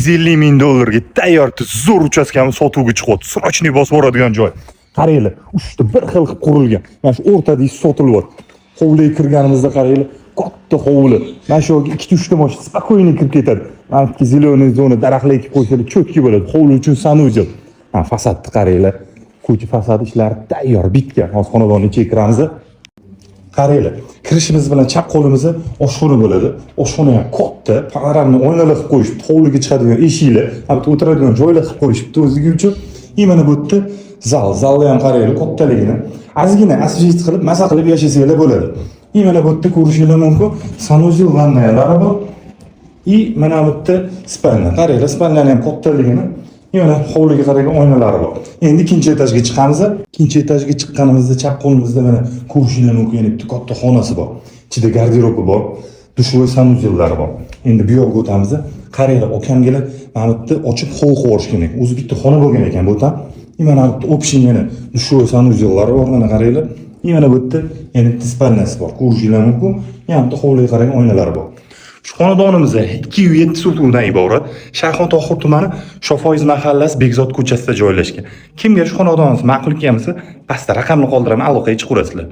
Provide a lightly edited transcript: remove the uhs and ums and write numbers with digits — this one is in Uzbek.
250 ming dollarga tayyor zo'r uchastkamiz sotuvga chiqyapti. Srochniy bosib boradigan joy. Qaranglar, uchta bir xil qilib qurilgan. Mana shu o'rtada sotilyapti. Hovliga kirganimizda qaranglar, katta hovli. Mana shu yerga 2-3 ta mashina spokойно kirib ketadi. Mana bu zeleный zona daraxtlar ekib qo'ysalar cho'tki bo'ladi. Hovli uchun sanuzel. Mana fasadni qaranglar. Ko'cha fasad ishlari tayyor bitgan. Hozir xonadonni ichiga kiramiz. Qaranglar, kirishimiz bilan chap qo'limizda oshxona bo'ladi. Oshxona ham katta, panoramni oynalar qilib qo'yishibdi. Hovliga chiqadigan eshiklar, hatto o'tiradigan joylar qilib qo'yishibdi o'ziga uchun. Mana bu yerda zalda ham qaranglar, kattaligini. Ozgina asfalt qilib, masa qilib yashasanglar bo'ladi. Mana bu yerda ko'rishingiz mumkin, sanuzel vannalari bor. Mana bu yerda spalna. Qaranglar, spalnaning ham kattaligini. Yana hovliga qaragan oynalari bor. Endi ikkinchi etajga chiqamiz. Ikkinchi etajga chiqqanimizda chap qo'limizda mana ko'rishingiz mumkin, bitta katta xonasi bor. Ichida garderobi bor, dushovoy sanuzellari bor. Endi bu yoqqa o'tamiz. Qaranglar, okamgalar mana bu yerda ochib hovli qurish kerak. O'zi bitta xona bo'lgan ekan bu yerda. Mana bu yerda общий yana dushovoy sanuzellari bor, mana qaranglar. Mana bu yerda yana spalnasi bor. Ko'rishingiz mumkin. Yana bitta hovliga qaragan oynalari bor. Shu xonadonimiz 207 sotuvdan iborat. Shayxontohur tumani Shofoiz mahallasi Bekzod ko'chasida joylashgan. Kimga shu xonadonimiz ma'qul kelsa, pastda raqamni qoldiraman, aloqaga chiqaverasizlar.